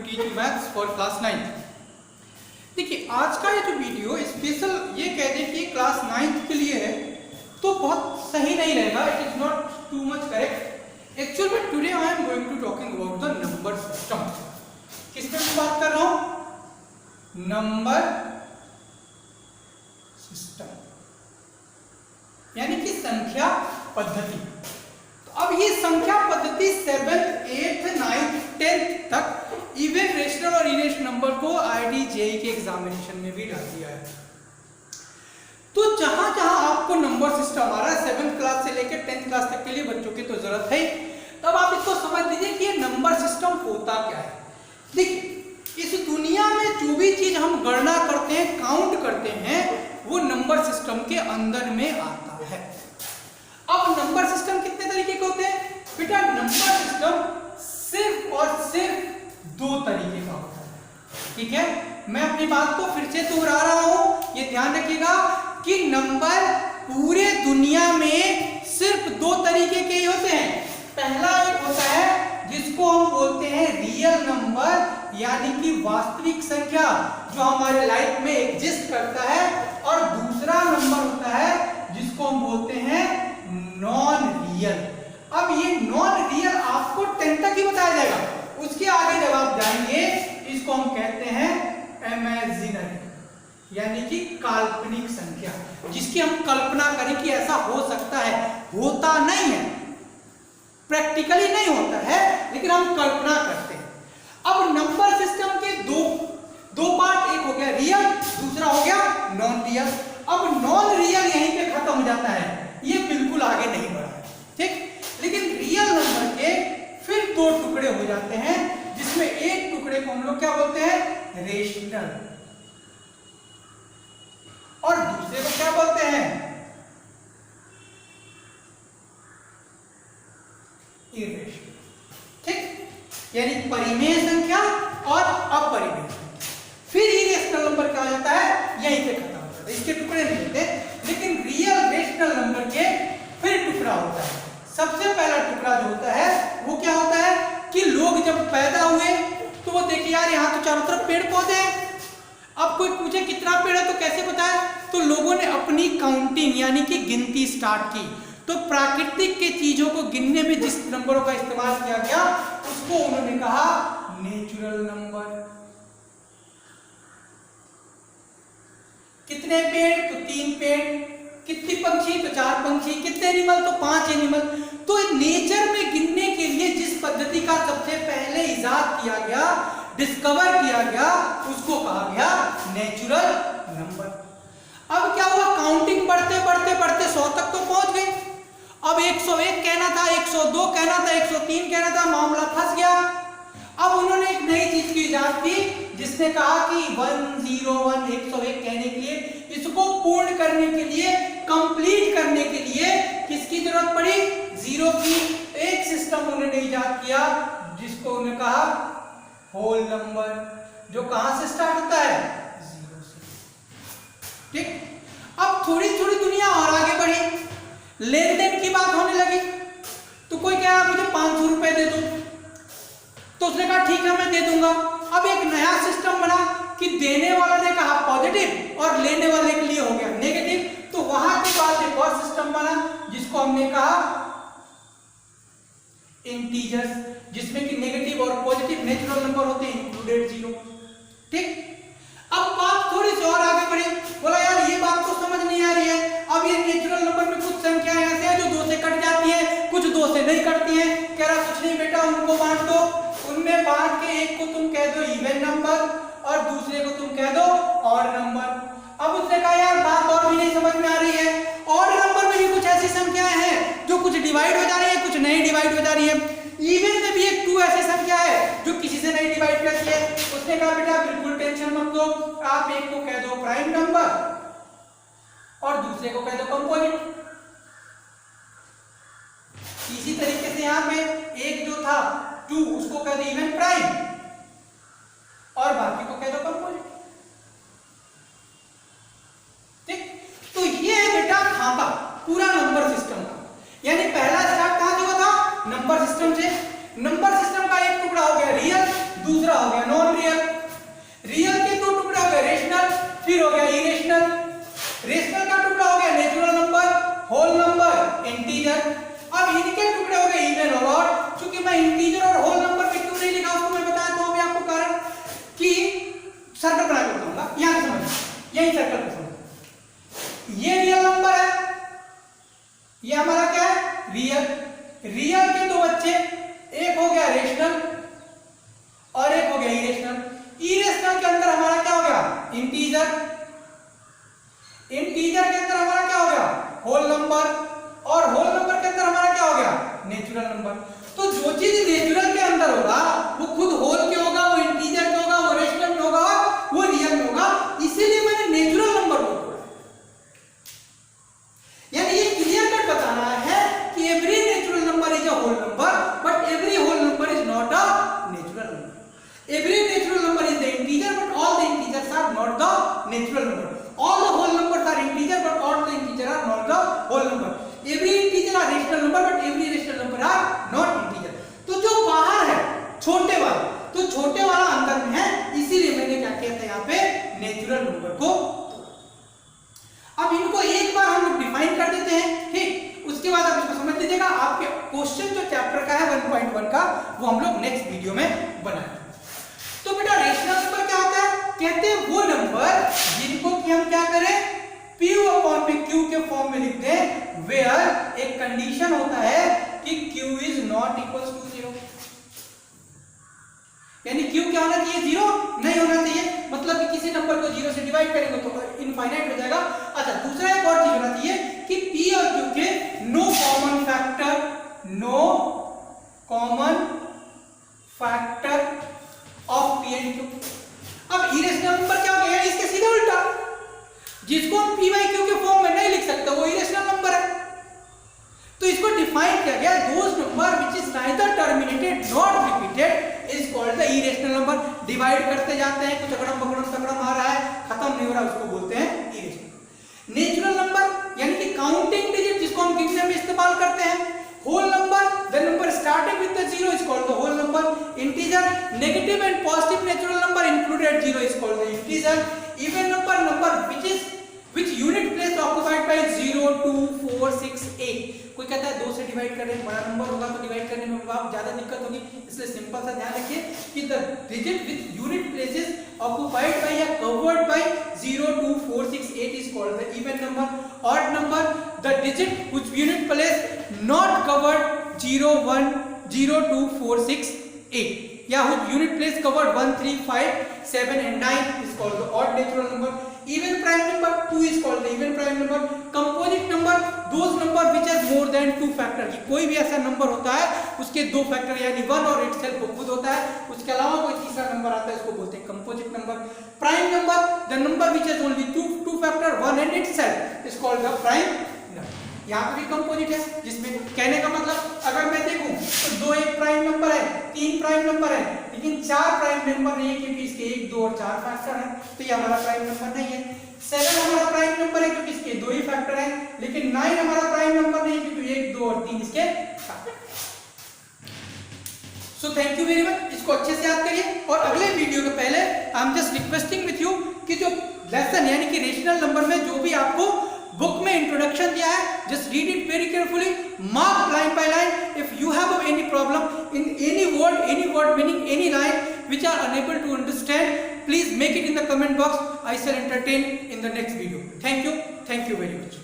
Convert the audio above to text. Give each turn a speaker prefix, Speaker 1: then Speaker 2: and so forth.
Speaker 1: teach you maths for class 9। देखिए आज का ये जो वीडियो स्पेशल ये कह दें कि क्लास 9th के लिए है तो बहुत सही नहीं रहेगा, it is not too much correct. Actual में today I am going to talking about the number system. किस पे मैं बात कर रहा हूं? नंबर सिस्टम यानी कि संख्या पद्धति। तो अब ये संख्या पद्धति 7th 8th 9th 10th तक इवन रेशनल और इरेशनल नंबर को आईडी जेई के एग्जामिनेशन में भी डाल दिया है। तो जहां जहां आपको नंबर सिस्टम आ रहा है 7th क्लास से लेकर 10th क्लास तक के लिए बच्चों की तो जरूरत है, तब आप इसको समझ लीजिए कि ये नंबर सिस्टम होता क्या है। देखिए इस दुनिया में जो भी चीज हम गणना करते हैं, काउंट करते हैं, वो नंबर सिस्टम के अंदर में आता है। अब नंबर सिस्टम कितने तरीके के होते हैं बेटा? नंबर सिस्टम सिर्फ और सिर्फ दो तरीके का होता है। ठीक है, मैं अपनी बात को फिर से दोहरा रहा हूं, ये ध्यान रखिएगा कि नंबर पूरे दुनिया में सिर्फ दो तरीके के ही होते हैं। पहला एक होता है जिसको हम बोलते हैं रियल नंबर यानी कि वास्तविक संख्या जो हमारे लाइफ में एग्जिस्ट करता है, और दूसरा नंबर होता है जिसको हम बोलते हैं नॉन रियल। अब ये नॉन रियल आपको 10 तक ही बताया जाएगा, उसके आगे जब आप जाएंगे इसको हम कहते हैं इमेजिनरी यानी कि काल्पनिक संख्या, जिसकी हम कल्पना करें कि ऐसा हो सकता है, होता नहीं है, प्रैक्टिकली नहीं होता है, लेकिन हम कल्पना करते हैं। अब नंबर सिस्टम के दो पार्ट, एक हो गया रियल, दूसरा हो गया नॉन रियल। अब नॉन रियल यहीं पे खत्म हो जाता है, ये बिल्कुल आगे नहीं बढ़ा है, ठीक। लेकिन रियल नंबर के फिर दो टुकड़े हो जाते हैं, जिसमें एक टुकड़े को हम लोग क्या बोलते हैं? रेशनल, और दूसरे को क्या बोलते हैं? इरेशनल, ठीक। यानी परिमेय संख्या और अपरिमेय संख्या। फिर इरेशनल नंबर क्या हो जाता है? यहीं पे खत्म हो जाता है, इसके टुकड़े नहीं होते। लेकिन रियल रेशनल नंबर के फिर टुकड़ा होता है। सबसे पहला टुकड़ा जो होता है वो क्या होता है कि लोग जब पैदा हुए तो वो देखे यार यहाँ तो चारों तरफ पेड़ पौधे हैं, अब कोई पूछे कितना पेड़ है तो कैसे पता है? तो लोगों ने अपनी काउंटिंग यानी कि गिनती स्टार्ट की। तो प्राकृतिक के चीजों को गिनने में जिस नंबरों का इस्तेमाल किया गया उसको उन्होंने कहा नेचुरल नंबर। कितने पेड़? तो 3 पेड़। कितने पंछी? तो 4 पंछी। कितने एनिमल? तो 5 एनिमल। तो नेचर में गिनने के लिए जिस पद्धति का सबसे पहले इजाद किया गया, डिस्कवर किया गया, उसको कहा गया नेचुरल नंबर। अब क्या हुआ? काउंटिंग बढ़ते बढ़ते बढ़ते 100 तक तो पहुंच गए। अब 101 कहना था, 102 कहना था, 103 कहना था, मामला फंस गया। अब उन्होंने एक नई चीज की इजाद की जिसने कहा कि 101 101 कहने के लिए, इसको पूर्ण करने के लिए, कंप्लीट करने के लिए किसकी जरूरत पड़ी? जीरो की। एक सिस्टम उन्होंने इजाद किया जिसको उन्होंने कहा होल नंबर, जो कहां से स्टार्ट होता है? जीरो से, ठीक। अब थोड़ी थोड़ी दुनिया और आगे बढ़ी, लेन देन की बात होने लगी। तो कोई कहा मुझे 500 रुपए दे दो, तो उसने कहा ठीक है मैं दे दूंगा। अब एक नया सिस्टम बना कि देने वाला ने कहा पॉजिटिव और लेने वाले के लिए हो गया नेगेटिव। तो वहां के बाद एक और सिस्टम बना जिसको हमने कहा इंटीजर्स, जिसमें कि नेगेटिव और पॉजिटिव नेचुरल नंबर होते हैं इंक्लूडेड 0, ठीक। अब बात थोड़ी सी और आगे बढ़ी, बोला यार ये बात तो समझ नहीं आ रही है। अब ये नेचुरल नंबर में कुछ संख्याएं ऐसे हैं जो 2 से कट जाती हैं, कुछ 2 से नहीं कटती हैं। कह रहा कुछ नहीं बेटा, उनको बांट दो, उनमें बांट के एक को तुम कह दो इवन नंबर और दूसरे को तुम कह दो ऑड नंबर। अब उसने कहा यार बात और भी नहीं समझ में आ रही है, ऑड नंबर में भी कुछ ऐसी संख्याएं हैं जो कुछ डिवाइड हो जा रही है, कुछ नहीं डिवाइड हो जा रही है। इवन में भी एक 2 ऐसी संख्या है जो किसी से नहीं डिवाइड करती है। उसने कहा बेटा बिल्कुल टेंशन मत लो, आप एक को कह दो प्राइम नंबर और दूसरे को कह दो कंपोजिट। इसी तरीके से यहाँ पे एक जो था 2 उसको कह दो इवन प्राइम और बाकी को कह दो कंपोजिट, ठीक। तो ये है बेटा खाका पूरा नंबर सिस्टम का। यानी पहला स्टार्ट कहां से हुआ था? नंबर सिस्टम से। नंबर सिस्टम का एक टुकड़ा हो गया रियल, दूसरा हो गया non Every natural number is the integer, but all the integers are not the natural number. All the whole numbers are integer, but all the integers are not the whole number. Every integer are rational number, but every rational number are not integer. तो जो बाहर है छोटे वाला, तो छोटे वाला अंदर में है, इसीलिए मैंने क्या किया था यहाँ पे नेचुरल नंबर को। अब इनको एक बार हम लोग डिफाइन कर देते हैं, ठीक, उसके बाद आप इसको समझ लीजिएगा। आपके क्वेश्चन जो चैप्टर का है 1.1 का, वो हम लोग नेक्स्ट वीडियो में बनाएंगे। तो बेटा रेशनल नंबर क्या होता है? कहते हैं वो नंबर जिनको कि हम क्या करें, P अपॉन P Q के फॉर्म में लिख दें, वेयर एक कंडीशन होता है कि Q is not equal to 0, यानी Q क्या होना चाहिए, 0 नहीं होना चाहिए। मतलब कि किसी नंबर को 0 से डिवाइड करेंगे तो इनफाइनाइट हो जाएगा। अच्छा, दूसरा एक और चीज होना चाहिए कि P और Q के no common factor of P and Q। अब इरेशनल नंबर क्या हो गया, इसके सीधा उल्टा, जिसको हम P बाई Q के फॉर्म में नहीं लिख सकते वो इरेशनल नंबर है। तो इसको डिफाइन किया गया, those number which is neither terminated not repeated is called the irrational number. Divide करते जाते हैं, कुछ अगड़म बगड़म तगड़म आ रहा है, खत्म नहीं हो रहा, उसको बोलते हैं इरेशनल। नेचुरल नंबर यानी कि काउंटिंग डिजिट, जिसको हम गिनने में इस्तेमाल करते हैं। Whole number, the number starting with the 0 is called the whole number. Integer, negative and positive natural number included 0 is called the integer. Even number, number which unit place occupied by 0 2 4 6 8। कोई कहता है 2 से divide करने में बड़ा number होगा तो divide करने में ज्यादा दिक्कत होगी, इसलिए सिंपल सा ध्यान रखिए कि the digit with unit places occupied by या covered by 0 2 4 6 8 is called the even number। odd number, the digit which unit place not covered 0 1 0 2 4 6 8 या which unit place covered 1 3 5 7 and 9 is called the odd natural number। even prime number 2 is called the even prime number। composite number, those number which has more than 2 factor, कि कोई भी ऐसा number होता है उसके 2 factor यानी 1 और itself वो खुद होता है, उसके अलावा कोई तीसरा नंबर आता है, इसको बोलते हैं composite number। prime number, the number which has only 2 factor 1 and itself is called the prime number। यहाँ पे भी कंपोजिट है, जिसमें कहने का मतलब अगर मैं देखूं तो 2 एक प्राइम नंबर है, 3 प्राइम नंबर है, लेकिन 4 प्राइम नंबर नहीं है क्योंकि इसके 1 2 और 4 फैक्टर हैं, तो ये हमारा प्राइम नंबर नहीं है। 7 हमारा प्राइम नंबर है क्योंकि इसके 2 ही फैक्टर हैं, लेकिन 9 हमारा प्राइम नंबर नहीं है क्योंकि 1 2 और 3 इसके factor. So thank you very much, इसको अच्छे से याद करिए। और अगले वीडियो के पहले I am just requesting with you कि जो लेसन यानी कि रेशनल नंबर में जो भी आपको बुक में इंट्रोडक्शन दिया है, just read it very carefully, mark line by line. If you have any problem in any word meaning any line which are unable to understand, please make it in the comment box. I shall entertain in the next video. Thank you very much.